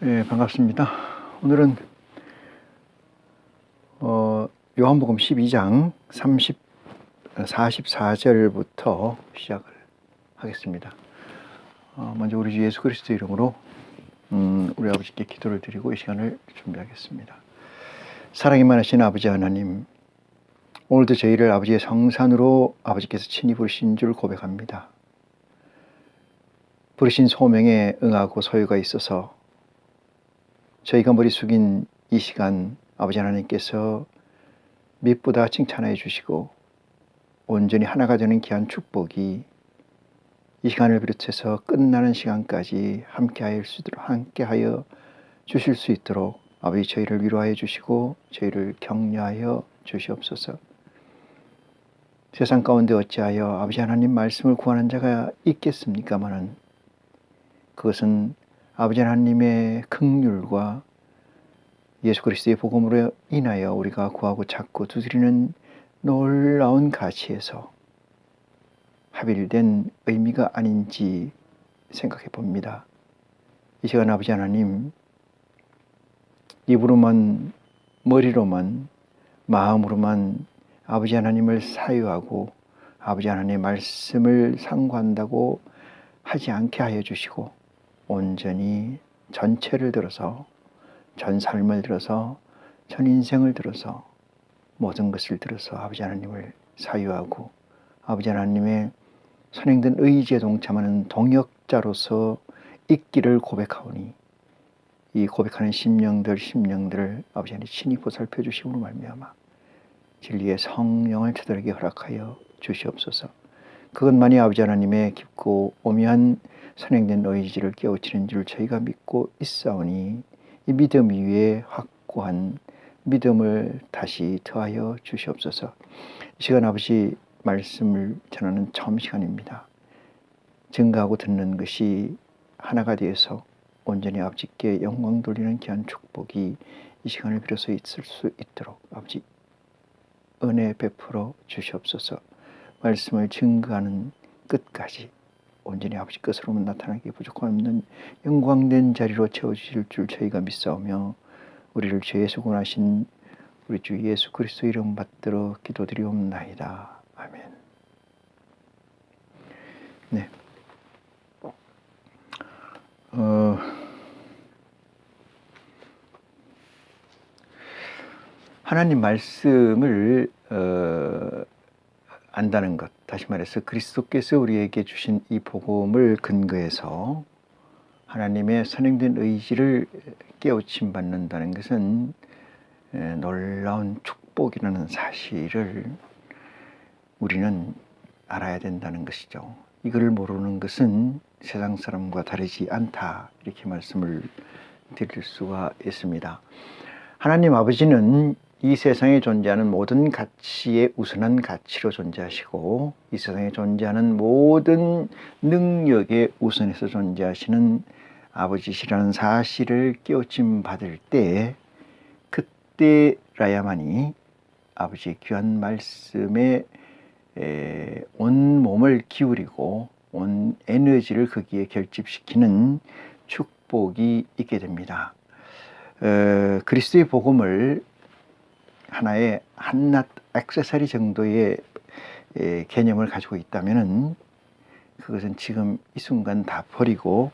네, 반갑습니다. 오늘은 요한복음 12장 44절부터 시작을 하겠습니다. 먼저 우리 주 예수 그리스도 이름으로 우리 아버지께 기도를 드리고 이 시간을 준비하겠습니다. 사랑이 많으신 아버지 하나님, 오늘도 저희를 아버지의 성산으로 아버지께서 친히 부르신 줄 고백합니다. 부르신 소명에 응하고 소유가 있어서 저희가 머리 숙인 이 시간 아버지 하나님께서 밑보다 칭찬해 주시고 온전히 하나가 되는 귀한 축복이 이 시간을 비롯해서 끝나는 시간까지 함께하여 주실 수 있도록 아버지 저희를 위로하여 주시고 저희를 격려하여 주시옵소서. 세상 가운데 어찌하여 아버지 하나님 말씀을 구하는 자가 있겠습니까마는 그것은 아버지 하나님의 긍휼과 예수 그리스도의 복음으로 인하여 우리가 구하고 찾고 두드리는 놀라운 가치에서 합일된 의미가 아닌지 생각해 봅니다. 이 시간 아버지 하나님, 입으로만, 머리로만, 마음으로만 아버지 하나님을 사유하고 아버지 하나님의 말씀을 상고한다고 하지 않게 하여 주시고 온전히 전체를 들어서 전 삶을 들어서 전 인생을 들어서 모든 것을 들어서 아버지 하나님을 사유하고 아버지 하나님의 선행된 의지에 동참하는 동역자로서 있기를 고백하오니 이 고백하는 심령들을 아버지 하나님 친히 보살펴 주심으로 말미암아 진리의 성령을 저들에게 허락하여 주시옵소서. 그것만이 아버지 하나님의 깊고 오묘한 선행된 의지를 깨우치는 줄 저희가 믿고 있사오니 이 믿음 위에 확고한 믿음을 다시 더하여 주시옵소서. 이 시간 아버지 말씀을 전하는 처음 시간입니다. 증거하고 듣는 것이 하나가 되어서 온전히 아버지께 영광 돌리는 귀한 축복이 이 시간을 빌어서 있을 수 있도록 아버지 은혜 베풀어 주시옵소서. 말씀을 증거하는 끝까지 온전히 아버지 것으로만 나타나기 부족함 없는 영광된 자리로 채워주실 줄 저희가 믿사오며 우리를 죄에 수곤하신 우리 주 예수 그리스도 이름 받들어 기도드리옵나이다. 아멘. 네. 하나님 말씀을 안다는 것, 다시 말해서 그리스도께서 우리에게 주신 이 복음을 근거해서 하나님의 선행된 의지를 깨우침 받는다는 것은 놀라운 축복이라는 사실을 우리는 알아야 된다는 것이죠. 이걸 모르는 것은 세상 사람과 다르지 않다, 이렇게 말씀을 드릴 수가 있습니다. 하나님 아버지는 이 세상에 존재하는 모든 가치의 우선한 가치로 존재하시고 이 세상에 존재하는 모든 능력의 우선에서 존재하시는 아버지시라는 사실을 깨우침 받을 때 그때라야만이 아버지의 귀한 말씀에 온 몸을 기울이고 온 에너지를 거기에 결집시키는 축복이 있게 됩니다. 그리스도의 복음을 하나의 한낱 액세서리 정도의 개념을 가지고 있다면 그것은 지금 이 순간 다 버리고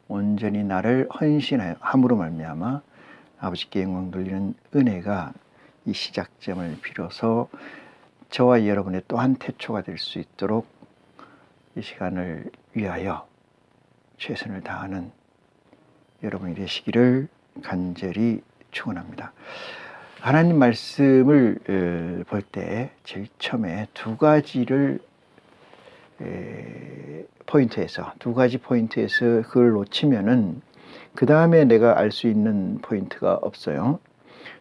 온전히 나를 헌신하여 함으로 말미암아 아버지께 영광 돌리는 은혜가 이 시작점을 빌어서 저와 여러분의 또한 태초가 될 수 있도록 이 시간을 위하여 최선을 다하는 여러분이 되시기를 간절히 축원합니다. 하나님 말씀을 볼 때 제일 처음에 두 가지 포인트에서 그걸 놓치면은 그 다음에 내가 알 수 있는 포인트가 없어요.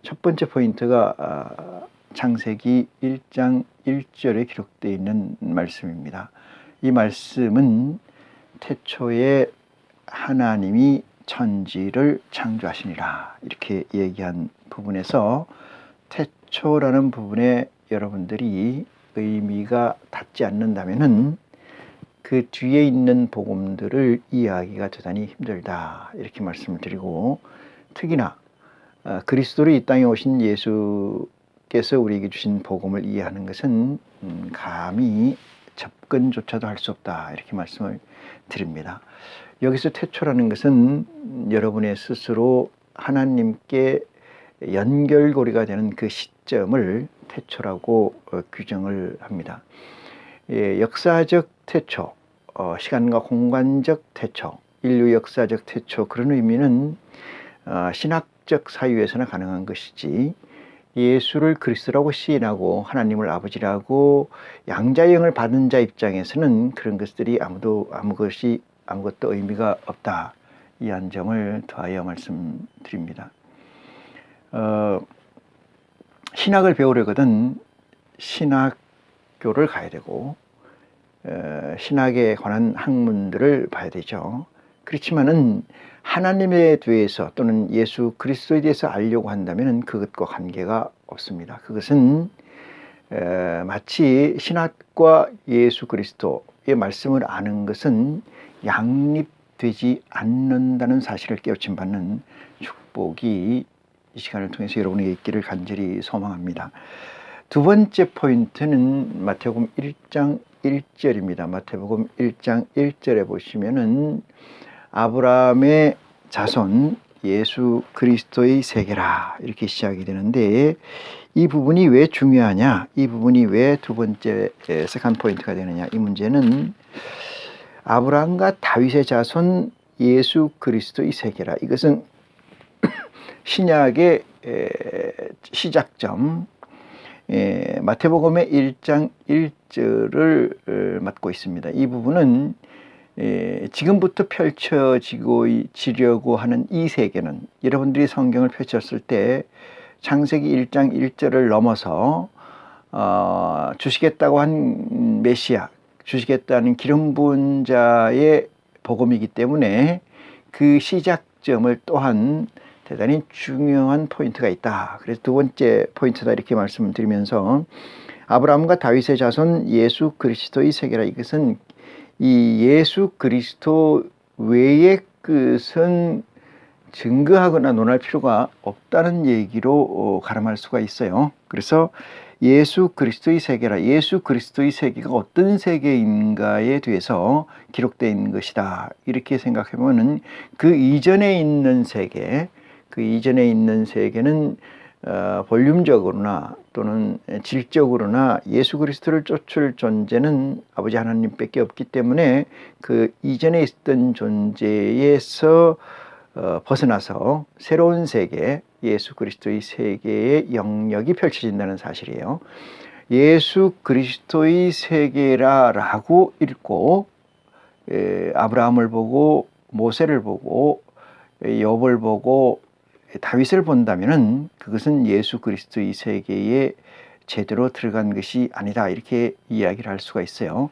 첫 번째 포인트가 창세기 1장 1절에 기록되어 있는 말씀입니다. 이 말씀은 태초에 하나님이 천지를 창조하시니라 이렇게 얘기한 부분에서 태초라는 부분에 여러분들이 의미가 닿지 않는다면은 그 뒤에 있는 복음들을 이해하기가 대단히 힘들다 이렇게 말씀을 드리고, 특히나 그리스도로 이 땅에 오신 예수께서 우리에게 주신 복음을 이해하는 것은 감히 접근조차도 할 수 없다 이렇게 말씀을 드립니다. 여기서 태초라는 것은 여러분의 스스로 하나님께 연결고리가 되는 그 시점을 태초라고 규정을 합니다. 역사적 태초, 시간과 공간적 태초, 인류 역사적 태초, 그런 의미는 신학적 사유에서나 가능한 것이지, 예수를 그리스도라고 시인하고 하나님을 아버지라고 양자형을 받은 자 입장에서는 그런 것들이 아무것도 의미가 없다, 이 한 점을 더하여 말씀드립니다. 신학을 배우려거든 신학교를 가야 되고 신학에 관한 학문들을 봐야 되죠. 그렇지만은 하나님에 대해서 또는 예수 그리스도에 대해서 알려고 한다면 그것과 관계가 없습니다. 그것은 마치 신학과 예수 그리스도의 말씀을 아는 것은 양립되지 않는다는 사실을 깨우침 받는 축복이 이 시간을 통해서 여러분에게 있기를 간절히 소망합니다. 두 번째 포인트는 마태복음 1장 1절입니다. 마태복음 1장 1절에 보시면은 아브라함의 자손 예수 그리스도의 세계라 이렇게 시작이 되는데, 이 부분이 왜 중요하냐, 이 부분이 왜 두 번째 세컨드 포인트가 되느냐, 이 문제는 아브라함과 다윗의 자손 예수 그리스도의 세계라, 이것은 신약의 시작점, 마태복음의 1장 1절을 맡고 있습니다. 이 부분은 지금부터 펼쳐지려고 하는 이 세계는, 여러분들이 성경을 펼쳤을 때 창세기 1장 1절을 넘어서 주시겠다고 한 메시아, 주시겠다는 기름 부은 자의 복음이기 때문에 그 시작점을 또한 대단히 중요한 포인트가 있다. 그래서 두 번째 포인트다 이렇게 말씀을 드리면서, 아브라함과 다윗의 자손 예수 그리스도의 세계라, 이것은 이 예수 그리스도 외의 것은 증거하거나 논할 필요가 없다는 얘기로 가름할 수가 있어요. 그래서 예수 그리스도의 세계라, 예수 그리스도의 세계가 어떤 세계인가에 대해서 기록되어 있는 것이다 이렇게 생각해보면, 그 이전에 있는 세계, 그 이전에 있는 세계는 볼륨적으로나 또는 질적으로나 예수 그리스도를 쫓을 존재는 아버지 하나님밖에 없기 때문에 그 이전에 있던 존재에서 벗어나서 새로운 세계, 예수 그리스도의 세계의 영역이 펼쳐진다는 사실이에요. 예수 그리스도의 세계라고 읽고 아브라함을 보고 모세를 보고 욥을 보고 다윗을 본다면은 그것은 예수 그리스도의 세계에 제대로 들어간 것이 아니다 이렇게 이야기를 할 수가 있어요.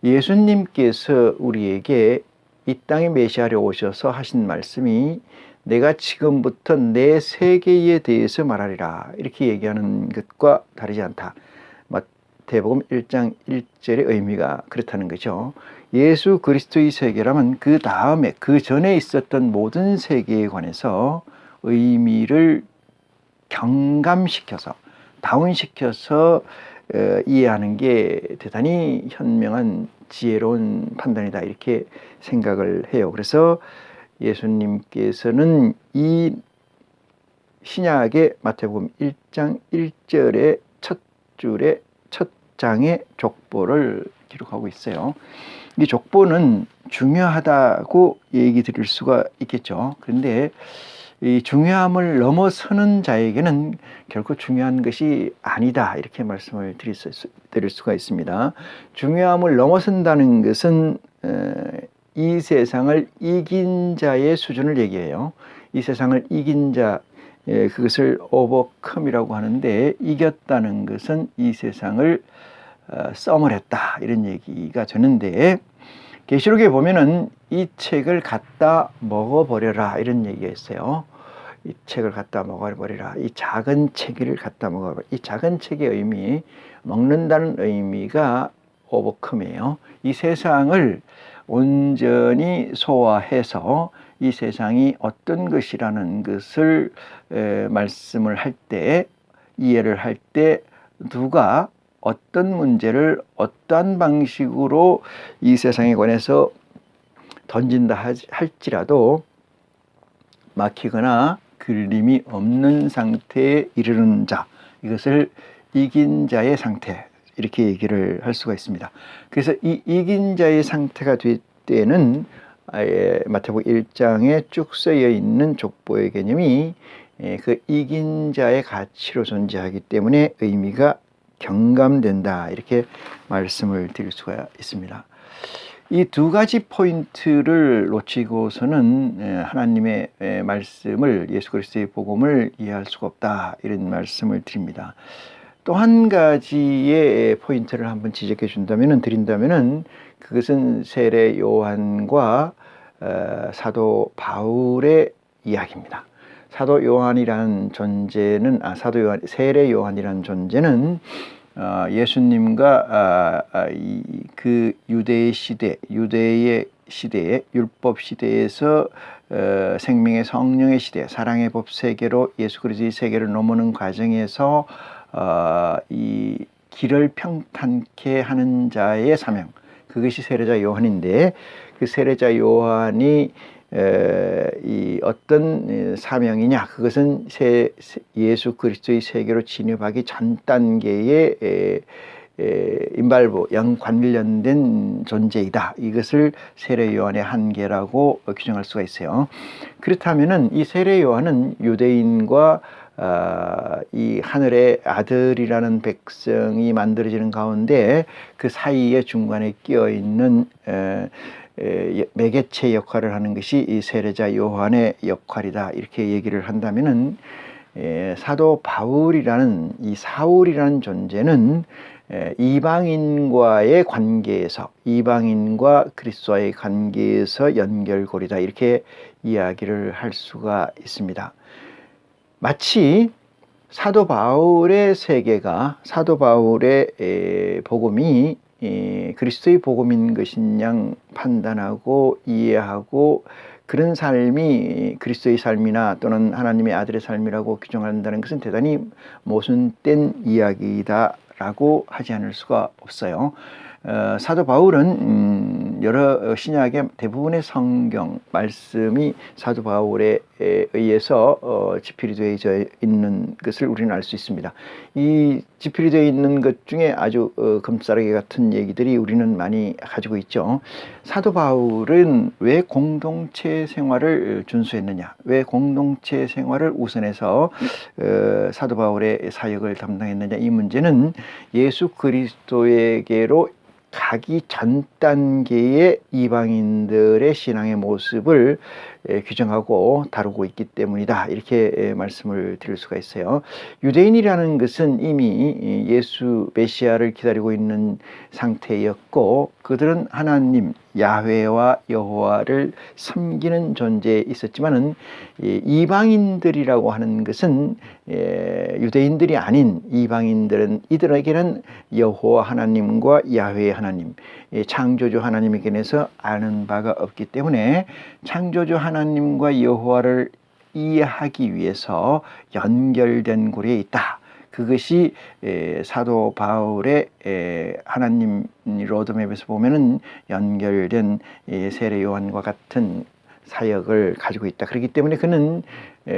예수님께서 우리에게 이 땅에 메시아로 오셔서 하신 말씀이 내가 지금부터 내 세계에 대해서 말하리라 이렇게 얘기하는 것과 다르지 않다. 마태복음 1장 1절의 의미가 그렇다는 거죠. 예수 그리스도의 세계라면 그 다음에 그 전에 있었던 모든 세계에 관해서 의미를 경감시켜서 다운시켜서 이해하는 게 대단히 현명한 지혜로운 판단이다 이렇게 생각을 해요. 그래서 예수님께서는 이 신약의 마태복음 1장 1절의 첫 줄의 첫 장의 족보를 기록하고 있어요. 이 족보는 중요하다고 얘기 드릴 수가 있겠죠. 그런데 이 중요함을 넘어서는 자에게는 결코 중요한 것이 아니다 이렇게 말씀을 드릴 수가 있습니다. 중요함을 넘어선다는 것은 이 세상을 이긴 자의 수준을 얘기해요. 이 세상을 이긴 자, 그것을 오버컴이라고 하는데, 이겼다는 것은 이 세상을 써머렸다 이런 얘기가 되는데, 계시록에 보면은 이 책을 갖다 먹어버려라 이런 얘기가 있어요. 이 책을 갖다 먹어버리라, 이 작은 책을 갖다 먹어버리라. 이 작은 책의 의미, 먹는다는 의미가 오버컴이에요. 이 세상을 온전히 소화해서 이 세상이 어떤 것이라는 것을 말씀을 할 때, 이해를 할 때 누가 어떤 문제를 어떠한 방식으로 이 세상에 관해서 던진다 할지라도 막히거나 걸림이 없는 상태에 이르는 자, 이것을 이긴 자의 상태, 이렇게 얘기를 할 수가 있습니다. 그래서 이 이긴 자의 상태가 될 때는 마태복음 1장에 쭉 쓰여 있는 족보의 개념이 그 이긴 자의 가치로 존재하기 때문에 의미가 경감된다, 이렇게 말씀을 드릴 수가 있습니다. 이 두 가지 포인트를 놓치고서는 하나님의 말씀을, 예수 그리스도의 복음을 이해할 수가 없다, 이런 말씀을 드립니다. 또 한 가지의 포인트를 한번 지적해 드린다면은 그것은 세례 요한과 사도 바울의 이야기입니다. 사도 요한이라는 존재는 세례 요한이라는 존재는 예수님과 그 유대의 시대에 율법 시대에서 생명의 성령의 시대, 사랑의 법 세계로 예수 그리스도의 세계를 넘어오는 과정에서 이 길을 평탄케 하는 자의 사명, 그것이 세례자 요한인데, 그 세례자 요한이 이 어떤 사명이냐, 그것은 예수 그리스도의 세계로 진입하기 전 단계의 인발부, 관련된 존재이다. 이것을 세례 요한의 한계라고 규정할 수가 있어요. 그렇다면은 이 세례 요한은 유대인과 이 하늘의 아들이라는 백성이 만들어지는 가운데 그 사이에 중간에 끼어 있는 매개체 역할을 하는 것이 이 세례자 요한의 역할이다, 이렇게 얘기를 한다면은 사도 바울이라는 이 사울이라는 존재는 이방인과의 관계에서, 이방인과 그리스도와의 관계에서 연결고리다, 이렇게 이야기를 할 수가 있습니다. 마치 사도 바울의 세계가, 사도 바울의 복음이 그리스도의 복음인 것인 양 판단하고 이해하고, 그런 삶이 그리스도의 삶이나 또는 하나님의 아들의 삶이라고 규정한다는 것은 대단히 모순된 이야기다라고 하지 않을 수가 없어요. 사도 바울은 여러 신약의 대부분의 성경 말씀이 사도 바울에 의해서 지필이 되어 있는 것을 우리는 알 수 있습니다. 이 지필이 되어 있는 것 중에 아주 금싸라기 같은 얘기들이 우리는 많이 가지고 있죠. 사도 바울은 왜 공동체 생활을 준수했느냐, 왜 공동체 생활을 우선해서 사도 바울의 사역을 담당했느냐, 이 문제는 예수 그리스도에게로 가기 전 단계의 이방인들의 신앙의 모습을 규정하고 다루고 있기 때문이다, 이렇게 말씀을 드릴 수가 있어요. 유대인이라는 것은 이미 예수 메시아를 기다리고 있는 상태였고, 그들은 하나님 야훼와 여호와를 섬기는 존재에 있었지만은 이방인들이라고 하는 것은 유대인들이 아닌 이방인들은, 이들에게는 여호와 하나님과 야훼 하나님, 창조주 하나님에게서 아는 바가 없기 때문에 창조주 하나님과 여호와를 이해하기 위해서 연결된 고리에 있다. 그것이 사도 바울의 하나님 로드맵에서 보면은 연결된 세례 요한과 같은 사역을 가지고 있다. 그렇기 때문에 그는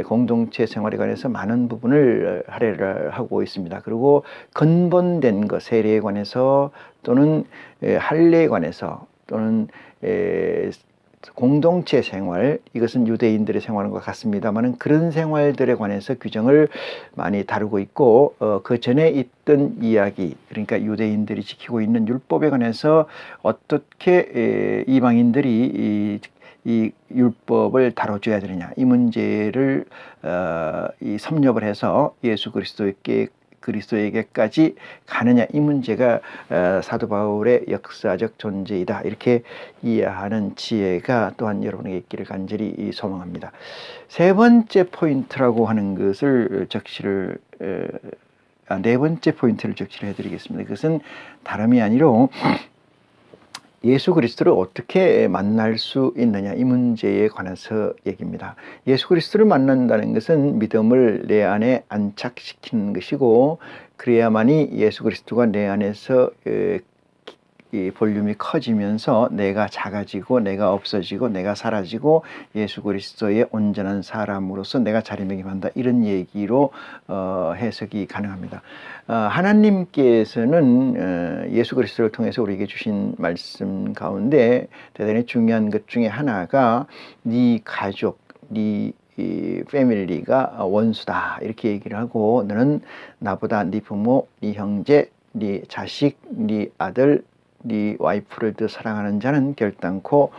공동체 생활에 관해서 많은 부분을 할애를 하고 있습니다. 그리고 근본된 것, 세례에 관해서 또는 할례에 관해서 또는 공동체 생활, 이것은 유대인들의 생활과 같습니다만 그런 생활들에 관해서 규정을 많이 다루고 있고, 그 전에 있던 이야기, 그러니까 유대인들이 지키고 있는 율법에 관해서 어떻게 이방인들이 이 율법을 다뤄줘야 되느냐, 이 문제를 이 섭렵을 해서 예수 그리스도에게까지 가느냐, 이 문제가 사도 바울의 역사적 존재이다, 이렇게 이해하는 지혜가 또한 여러분에게 있기를 간절히 소망합니다. 세 번째 포인트라고 하는 것을 적시를 네 번째 포인트를 적시를 해드리겠습니다. 그것은 다름이 아니로 예수 그리스도를 어떻게 만날 수 있느냐, 이 문제에 관해서 얘기입니다. 예수 그리스도를 만난다는 것은 믿음을 내 안에 안착시키는 것이고, 그래야만이 예수 그리스도가 내 안에서 이 볼륨이 커지면서 내가 작아지고 내가 없어지고 내가 사라지고 예수 그리스도의 온전한 사람으로서 내가 자리매김한다, 이런 얘기로 해석이 가능합니다. 하나님께서는 예수 그리스도를 통해서 우리에게 주신 말씀 가운데 대단히 중요한 것 중에 하나가 네 가족, 네 이 패밀리가 원수다, 이렇게 얘기를 하고, 너는 나보다 네 부모, 네 형제, 네 자식, 네 아들, 네 와이프를 더 사랑하는 자는 결단코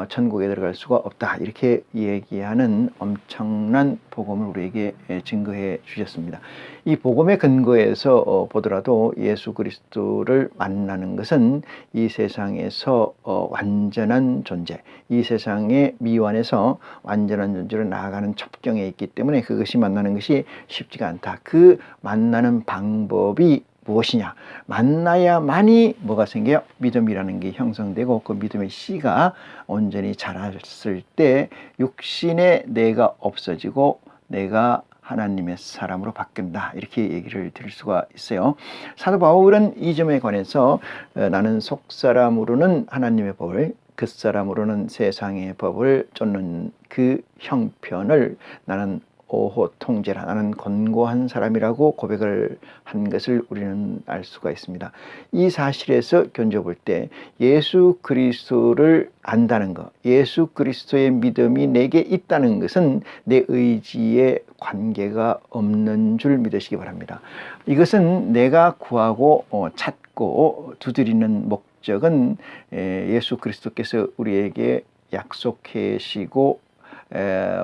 천국에 들어갈 수가 없다, 이렇게 얘기하는 엄청난 복음을 우리에게 증거해 주셨습니다. 이 복음의 근거에서 보더라도 예수 그리스도를 만나는 것은 이 세상에서 완전한 존재, 이 세상의 미완에서 완전한 존재로 나아가는 첩경에 있기 때문에 그것이 만나는 것이 쉽지가 않다. 그 만나는 방법이 무엇이냐? 만나야만이 뭐가 생겨요? 믿음이라는 게 형성되고, 그 믿음의 씨가 온전히 자랐을 때 육신의 내가 없어지고 내가 하나님의 사람으로 바뀐다, 이렇게 얘기를 드릴 수가 있어요. 사도 바울은 이 점에 관해서 나는 속사람으로는 하나님의 법을, 겉사람으로는 세상의 법을 쫓는 그 형편을 나는 오호 통제라, 나는 권고한 사람이라고 고백을 한 것을 우리는 알 수가 있습니다. 이 사실에서 견뎌볼 때 예수 그리스도를 안다는 것, 예수 그리스도의 믿음이 내게 있다는 것은 내 의지에 관계가 없는 줄 믿으시기 바랍니다. 이것은 내가 구하고 찾고 두드리는 목적은 예수 그리스도께서 우리에게 약속하시고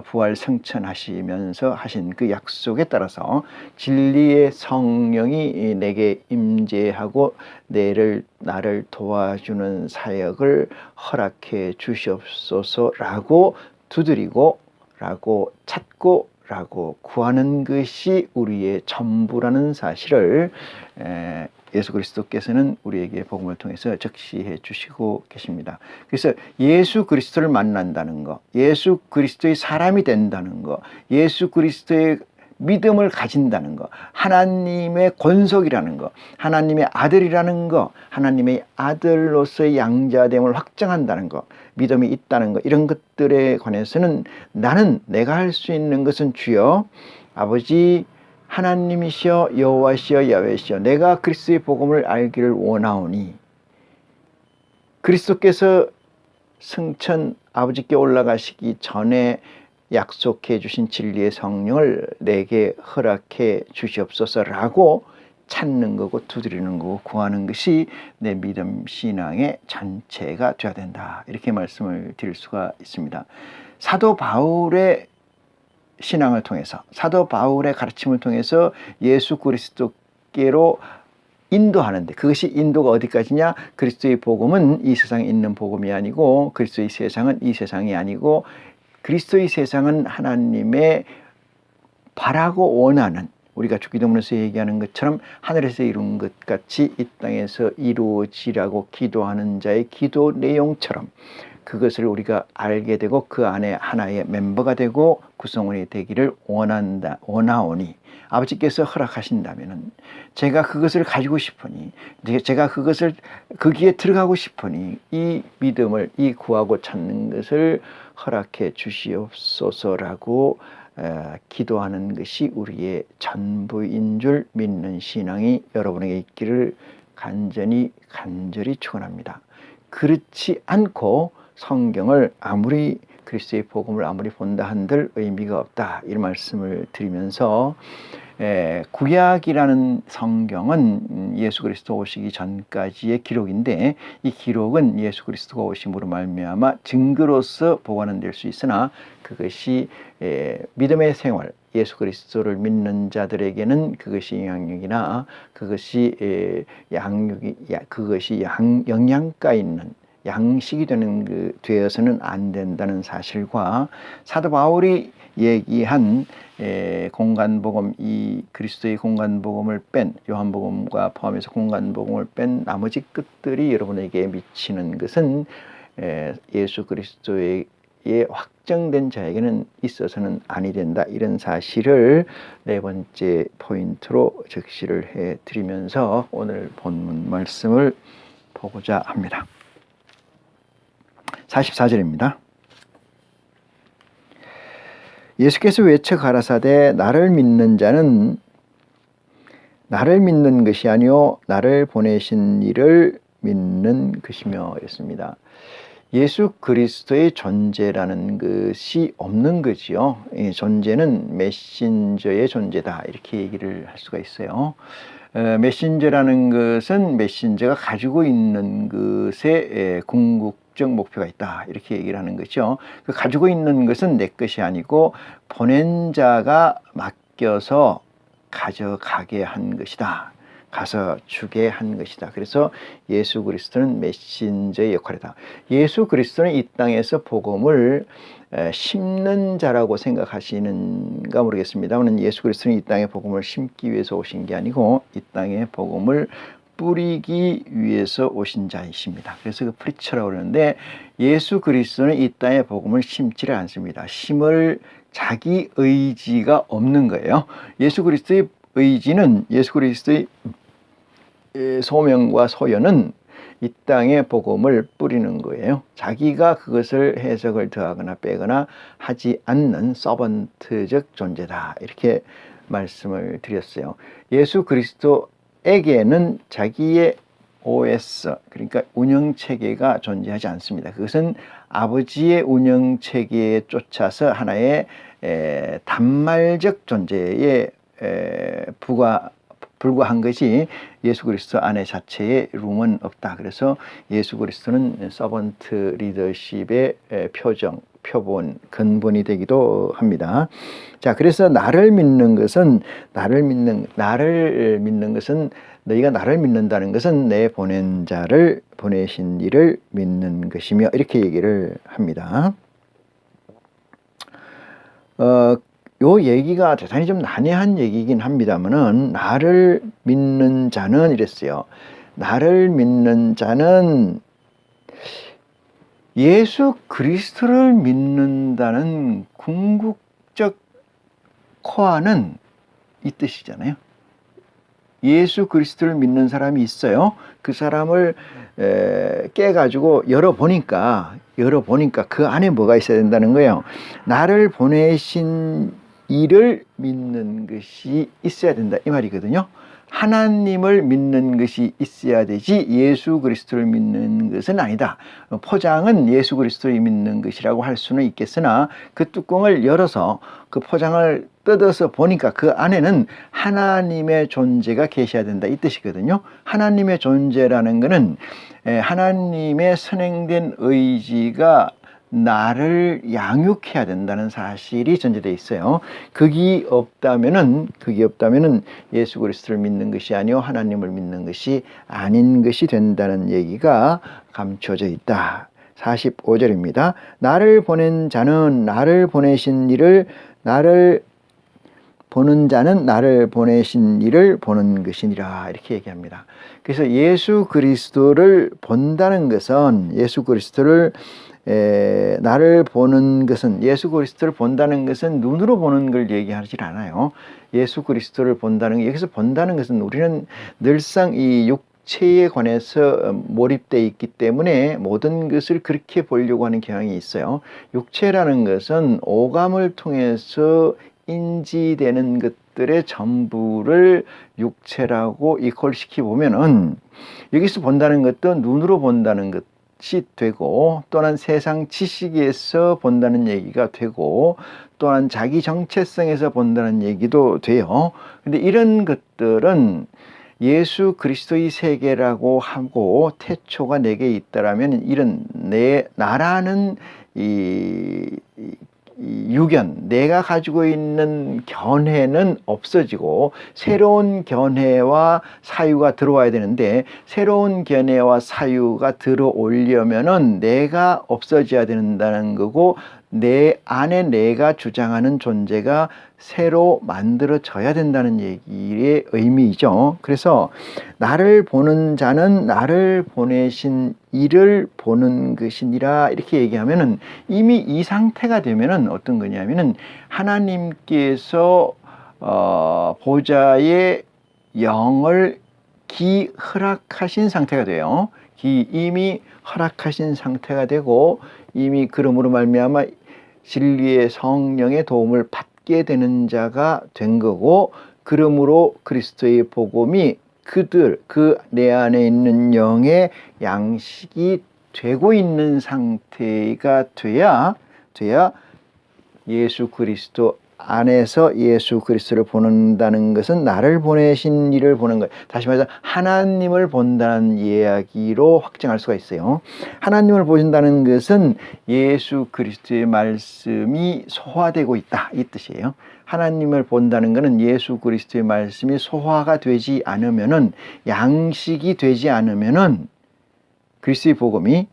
부활 승천하시면서 하신 그 약속에 따라서 진리의 성령이 내게 임재하고 나를 도와주는 사역을 허락해 주시옵소서라고 두드리고 라고 찾고 라고 구하는 것이 우리의 전부라는 사실을 예수 그리스도께서는 우리에게 복음을 통해서 적시해 주시고 계십니다. 그래서 예수 그리스도를 만난다는 것, 예수 그리스도의 사람이 된다는 것, 예수 그리스도의 믿음을 가진다는 것, 하나님의 권속이라는 것, 하나님의 아들이라는 것, 하나님의 아들로서의 양자됨을 확정한다는 것, 믿음이 있다는 것, 이런 것들에 관해서는 나는 내가 할 수 있는 것은 주여 아버지 하나님이시여 여호와시여 야훼시여 내가 그리스도의 복음을 알기를 원하오니, 그리스도께서 승천 아버지께 올라가시기 전에 약속해 주신 진리의 성령을 내게 허락해 주시옵소서라고 찾는 거고 두드리는 거고 구하는 것이 내 믿음 신앙의 전체가 되어야 된다, 이렇게 말씀을 드릴 수가 있습니다. 사도 바울의 신앙을 통해서, 사도 바울의 가르침을 통해서 예수 그리스도께로 인도하는데, 그것이 인도가 어디까지냐? 그리스도의 복음은 이 세상에 있는 복음이 아니고, 그리스도의 세상은 이 세상이 아니고, 그리스도의 세상은 하나님의 바라고 원하는, 우리가 주기도문에서 얘기하는 것처럼 하늘에서 이룬 것 같이 이 땅에서 이루어지라고 기도하는 자의 기도 내용처럼 그것을 우리가 알게 되고 그 안에 하나의 멤버가 되고 구성원이 되기를 원하오니, 아버지께서 허락하신다면 제가 그것을 가지고 싶으니, 제가 그것을 거기에 들어가고 싶으니 이 믿음을, 이 구하고 찾는 것을 허락해 주시옵소서라고 기도하는 것이 우리의 전부인 줄 믿는 신앙이 여러분에게 있기를 간절히 축원합니다. 그렇지 않고 성경을 아무리 그리스도의 복음을 아무리 본다 한들 의미가 없다, 이 말씀을 드리면서 구약이라는 성경은 예수 그리스도 오시기 전까지의 기록인데, 이 기록은 예수 그리스도가 오심으로 말미암아 증거로서 보관은 될 수 있으나 그것이 믿음의 생활, 예수 그리스도를 믿는 자들에게는 그것이 영향력이나 그것이 영양가 있는 양식이 되어서는 안 된다는 사실과, 사도 바울이 얘기한 공간복음, 이 그리스도의 공간복음을 뺀, 요한복음과 포함해서 공간복음을 뺀 나머지 끝들이 여러분에게 미치는 것은 예수 그리스도의 확정된 자에게는 있어서는 아니 된다, 이런 사실을 네 번째 포인트로 적시를 해 드리면서 오늘 본문 말씀을 보고자 합니다. 44절입니다. 예수께서 외쳐 가라사대 나를 믿는 자는 나를 믿는 것이 아니요 나를 보내신 이를 믿는 것이며 였습니다. 예수 그리스도의 존재라는 것이 없는 거지요. 이 존재는 메신저의 존재다, 이렇게 얘기를 할 수가 있어요. 메신저라는 것은 메신저가 가지고 있는 것에 궁극적 목표가 있다, 이렇게 얘기를 하는 거죠. 그 가지고 있는 것은 내 것이 아니고 보낸 자가 맡겨서 가져가게 한 것이다, 가서 주게 한 것이다. 그래서 예수 그리스도는 메신저의 역할이다. 예수 그리스도는 이 땅에서 복음을 심는 자라고 생각하시는가 모르겠습니다만, 예수 그리스도는 이 땅에 복음을 심기 위해서 오신 게 아니고 이 땅에 복음을 뿌리기 위해서 오신 자이십니다. 그래서 그 프리처라고 그러는데, 예수 그리스도는 이 땅에 복음을 심지를 않습니다. 심을 자기 의지가 없는 거예요. 예수 그리스도의 의지는, 예수 그리스도의 소명과 소연은 이 땅에 복음을 뿌리는 거예요. 자기가 그것을 해석을 더하거나 빼거나 하지 않는 서번트적 존재다, 이렇게 말씀을 드렸어요. 예수 그리스도에게는 자기의 OS, 그러니까 운영체계가 존재하지 않습니다. 그것은 아버지의 운영체계에 쫓아서 하나의 단말적 존재에 불과한 것이 예수 그리스도 안에 자체에 룸은 없다. 그래서 예수 그리스도는 서번트 리더십의 표본, 근본이 되기도 합니다. 자, 그래서 나를 믿는 것은 너희가 나를 믿는다는 것은 내 보낸 자를, 보내신 이를 믿는 것이며, 이렇게 얘기를 합니다. 요 얘기가 대단히 좀 난해한 얘기이긴 합니다만은, 나를 믿는 자는 이랬어요. 나를 믿는 자는 예수 그리스도를 믿는다는 궁극적 코어는 이 뜻이잖아요. 예수 그리스도를 믿는 사람이 있어요. 그 사람을 깨가지고 열어보니까 그 안에 뭐가 있어야 된다는 거예요. 나를 보내신 이를 믿는 것이 있어야 된다, 이 말이거든요. 하나님을 믿는 것이 있어야 되지 예수 그리스도를 믿는 것은 아니다. 포장은 예수 그리스도를 믿는 것이라고 할 수는 있겠으나, 그 뚜껑을 열어서 그 포장을 뜯어서 보니까 그 안에는 하나님의 존재가 계셔야 된다, 이 뜻이거든요. 하나님의 존재라는 것은 하나님의 선행된 의지가 나를 양육해야 된다는 사실이 전제되어 있어요. 그게 없다면은 예수 그리스도를 믿는 것이 아니요 하나님을 믿는 것이 아닌 것이 된다는 얘기가 감춰져 있다. 45절입니다. 나를 보낸 자는 나를 보내신 이를, 나를 보는 자는 나를 보내신 이를 보는 것이니라, 이렇게 얘기합니다. 그래서 예수 그리스도를 본다는 것은, 예수 그리스도를 나를 보는 것은, 예수 그리스도를 본다는 것은 눈으로 보는 걸 얘기하지 않아요. 예수 그리스도를 본다는, 여기서 본다는 것은 우리는 늘상 이 육체에 관해서 몰입되어 있기 때문에 모든 것을 그렇게 보려고 하는 경향이 있어요. 육체라는 것은 오감을 통해서 인지되는 것들의 전부를 육체라고 이퀄시키 보면은, 여기서 본다는 것도 눈으로 본다는 것이 되고, 또한 세상 지식에서 본다는 얘기가 되고, 또한 자기 정체성에서 본다는 얘기도 돼요. 근데 이런 것들은 예수 그리스도의 세계라고 하고 태초가 내게 있다라면, 이런 나라는 이 유견, 내가 가지고 있는 견해는 없어지고 새로운 견해와 사유가 들어와야 되는데, 새로운 견해와 사유가 들어오려면은 내가 없어져야 된다는 거고, 내 안에 내가 주장하는 존재가 새로 만들어져야 된다는 얘기의 의미이죠. 그래서 나를 보는 자는 나를 보내신 이를 보는 것이니라 이렇게 얘기하면은 이미 이 상태가 되면은 어떤 거냐면은 하나님께서 보좌의 영을 허락하신 상태가 돼요. 이미 허락하신 상태가 되고 이미 그러므로 말미암아 진리의 성령의 도움을 받게 되는 자가 된 거고, 그러므로 그리스도의 복음이 그 내 안에 있는 영의 양식이 되고 있는 상태가 돼야 예수 그리스도 안에서 예수 그리스도를 본다는 것은 나를 보내신 이를 보는 것, 다시 말해서 하나님을 본다는 이야기로 확정할 수가 있어요. 하나님을 보신다는 것은 예수 그리스도의 말씀이 소화되고 있다, 이 뜻이에요. 하나님을 본다는 것은 예수 그리스도의 말씀이 소화가 되지 않으면은, 양식이 되지 않으면은, 그리스도의 복음이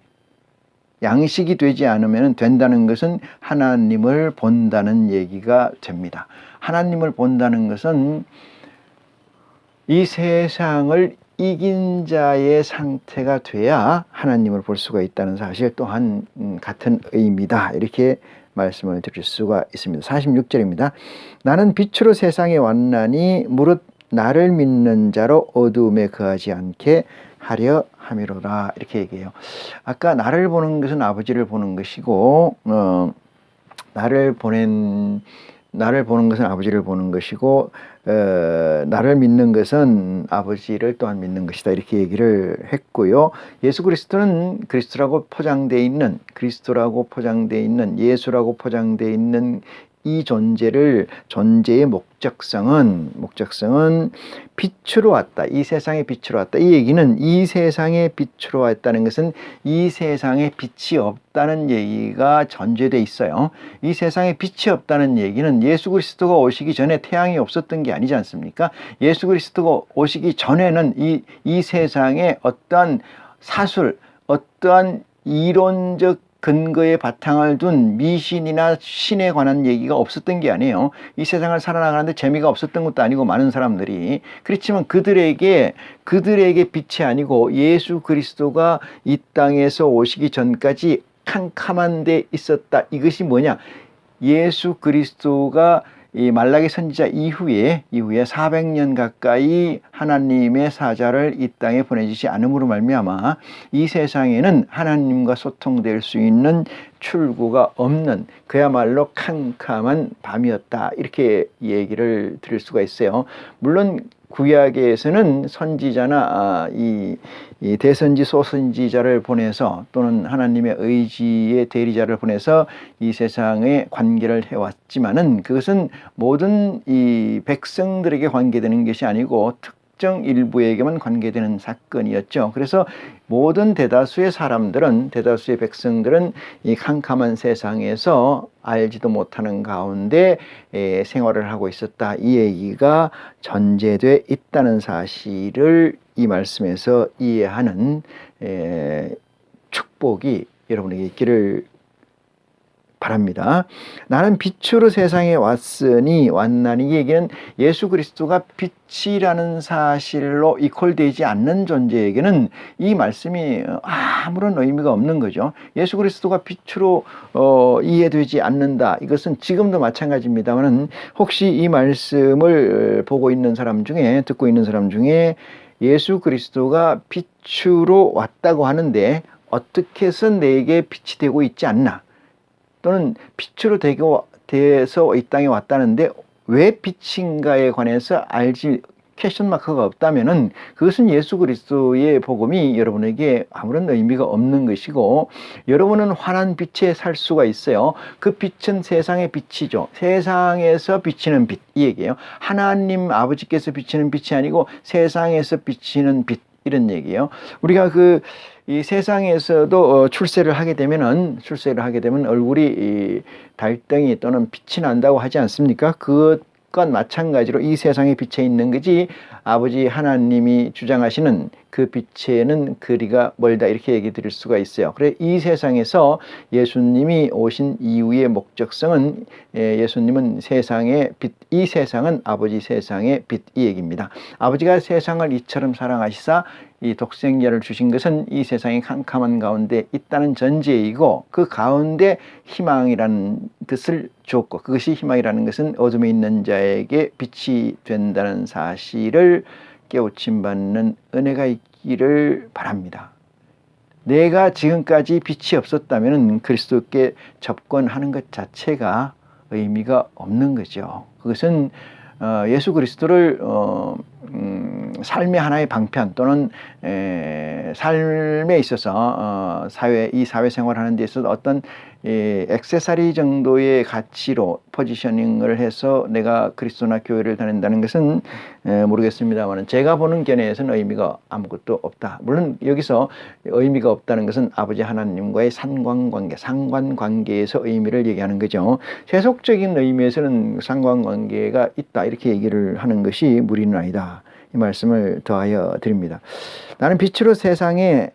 양식이 되지 않으면 된다는 것은 하나님을 본다는 얘기가 됩니다. 하나님을 본다는 것은 이 세상을 이긴 자의 상태가 돼야 하나님을 볼 수가 있다는 사실 또한 같은 의미다, 이렇게 말씀을 드릴 수가 있습니다. 46절입니다. 나는 빛으로 세상에 왔나니 무릇 나를 믿는 자로 어두움에 거하지 않게 하려 함이로라, 이렇게 얘기해요. 아까 나를 보는 것은 아버지를 보는 것이고, 나를 보는 것은 아버지를 보는 것이고, 나를 믿는 것은 아버지를 또한 믿는 것이다, 이렇게 얘기를 했고요. 예수 그리스도는 그리스도라고 포장되어 있는, 예수라고 포장되어 있는 이 존재의 목적성은 빛으로 왔다, 이 세상의 빛으로 왔다. 이 얘기는 이 세상의 빛으로 왔다는 것은 이 세상에 빛이 없다는 얘기가 전제되어 있어요. 이 세상에 빛이 없다는 얘기는 예수 그리스도가 오시기 전에 태양이 없었던 게 아니지 않습니까? 예수 그리스도가 오시기 전에는 이 세상에 어떠한 사술, 어떠한 이론적 근거에 바탕을 둔 미신이나 신에 관한 얘기가 없었던 게 아니에요. 이 세상을 살아나가는데 재미가 없었던 것도 아니고, 많은 사람들이. 그렇지만 그들에게 빛이 아니고 예수 그리스도가 이 땅에서 오시기 전까지 캄캄한 데 있었다. 이것이 뭐냐? 예수 그리스도가 이 말라기 선지자 이후에 400년 가까이 하나님의 사자를 이 땅에 보내주지 않음으로 말미암아 이 세상에는 하나님과 소통될 수 있는 출구가 없는, 그야말로 캄캄한 밤이었다, 이렇게 얘기를 드릴 수가 있어요. 물론 구약에서는 선지자나 이 대선지 소선지자를 보내서, 또는 하나님의 의지의 대리자를 보내서 이 세상에 관계를 해왔지만은, 그것은 모든 이 백성들에게 관계되는 것이 아니고 특정 일부에게만 관계되는 사건이었죠. 그래서 모든 대다수의 백성들은 이 캄캄한 세상에서 알지도 못하는 가운데 생활을 하고 있었다, 이 얘기가 전제되어 있다는 사실을 이 말씀에서 이해하는 축복이 여러분에게 있기를 바랍니다. 나는 빛으로 세상에 왔나니, 이 얘기는 예수 그리스도가 빛이라는 사실로 이퀄되지 않는 존재에게는 이 말씀이 아무런 의미가 없는 거죠. 예수 그리스도가 빛으로 이해되지 않는다, 이것은 지금도 마찬가지입니다만, 혹시 이 말씀을 듣고 있는 사람 중에 예수 그리스도가 빛으로 왔다고 하는데 어떻게 해서 내게 빛이 되고 있지 않나, 또는 빛으로 되어서 이 땅에 왔다는데 왜 빛인가에 관해서 퀘스천 마크가 없다면은, 그것은 예수 그리스도의 복음이 여러분에게 아무런 의미가 없는 것이고, 여러분은 환한 빛에 살 수가 있어요. 그 빛은 세상의 빛이죠. 세상에서 비치는 빛, 이 얘기예요. 하나님 아버지께서 비치는 빛이 아니고 세상에서 비치는 빛, 이런 얘기예요. 우리가 이 세상에서도 출세를 하게 되면 얼굴이 달덩이 또는 빛이 난다고 하지 않습니까? 빛과 마찬가지로 이 세상의 빛에 있는 거지 아버지 하나님이 주장하시는 그 빛에는 거리가 멀다 이렇게 얘기 드릴 수가 있어요. 그래 이 세상에서 예수님이 오신 이후의 목적성은 예수님은 세상의 빛, 이 세상은 아버지 세상의 빛 이 얘기입니다. 아버지가 세상을 이처럼 사랑하시사 이 독생자를 주신 것은 이 세상의 캄캄한 가운데 있다는 전제이고 그 가운데 희망이라는 것을 주었고 그것이 희망이라는 것은 어둠에 있는 자에게 빛이 된다는 사실을 깨우침 받는 은혜가 있기를 바랍니다. 내가 지금까지 빛이 없었다면 그리스도께 접근하는 것 자체가 의미가 없는 거죠. 그것은 예수 그리스도를 삶의 하나의 방편 또는 삶에 있어서 이 사회생활 하는 데 있어서 어떤 액세서리 정도의 가치로 포지셔닝을 해서 내가 그리스도나 교회를 다닌다는 것은 모르겠습니다만 제가 보는 견해에서는 의미가 아무것도 없다. 물론 여기서 의미가 없다는 것은 아버지 하나님과의 상관관계에서 의미를 얘기하는 거죠. 세속적인 의미에서는 상관관계가 있다 이렇게 얘기를 하는 것이 무리는 아니다. 이 말씀을 더하여 드립니다. 나는 빛으로 세상에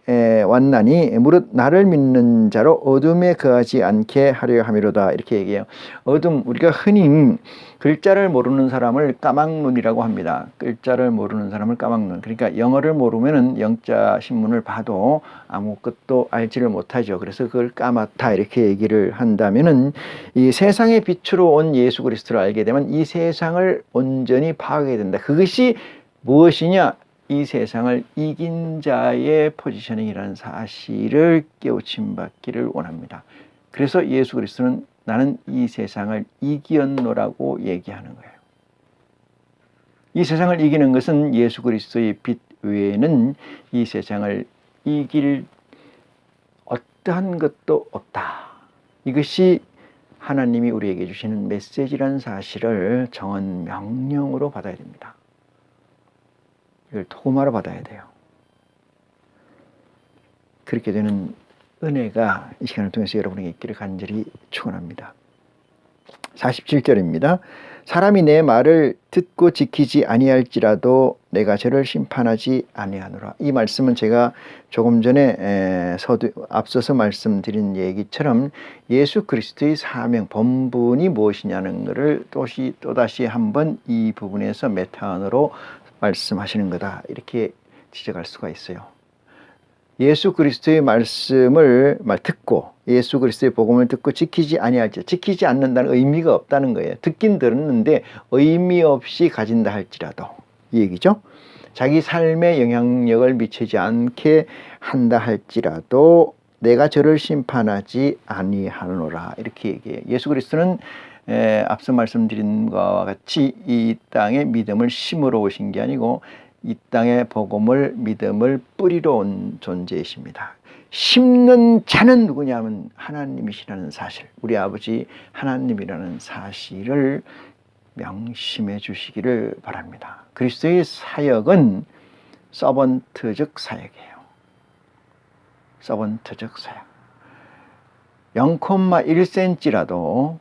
왔나니 무릇 나를 믿는 자로 어둠에 거하지 않게 하려 함이로다 이렇게 얘기해요. 어둠, 우리가 흔히 글자를 모르는 사람을 까막눈이라고 합니다. 글자를 모르는 사람을 까막눈. 그러니까 영어를 모르면은 영자 신문을 봐도 아무것도 알지를 못하죠. 그래서 그걸 까맣다 이렇게 얘기를 한다면은 이 세상의 빛으로 온 예수 그리스도를 알게 되면 이 세상을 온전히 파악하게 된다. 그것이 무엇이냐? 이 세상을 이긴 자의 포지셔닝이라는 사실을 깨우침 받기를 원합니다. 그래서 예수 그리스도는 나는 이 세상을 이기었노라고 얘기하는 거예요. 이 세상을 이기는 것은 예수 그리스도의 빛 외에는 이 세상을 이길 어떠한 것도 없다. 이것이 하나님이 우리에게 주시는 메시지라는 사실을 정한 명령으로 받아야 됩니다. 이걸 도마로 받아야 돼요. 그렇게 되는 은혜가 이 시간을 통해서 여러분에게 있기를 간절히 축원합니다. 47절입니다. 사람이 내 말을 듣고 지키지 아니할지라도 내가 저를 심판하지 아니하노라. 이 말씀은 제가 조금 전에 앞서서 말씀드린 얘기처럼 예수 그리스도의 사명, 본분이 무엇이냐는 것을 또다시 한번 이 부분에서 메타언으로 말씀하시는 거다 이렇게 지적할 수가 있어요. 예수 그리스도의 말씀을 듣고 예수 그리스도의 복음을 듣고 지키지 아니할지 지키지 않는다는 의미가 없다는 거예요. 듣긴 들었는데 의미 없이 가진다 할지라도 이 얘기죠. 자기 삶에 영향력을 미치지 않게 한다 할지라도 내가 저를 심판하지 아니하노라 이렇게 얘기해요. 예수 그리스도는 앞서 말씀드린 것과 같이 이 땅에 믿음을 심으러 오신 게 아니고 이 땅에 복음을 믿음을 뿌리러 온 존재이십니다. 심는 자는 누구냐면 하나님이시라는 사실, 우리 아버지 하나님이라는 사실을 명심해 주시기를 바랍니다. 그리스도의 사역은 서번트적 사역이에요. 서번트적 사역. 0,1cm라도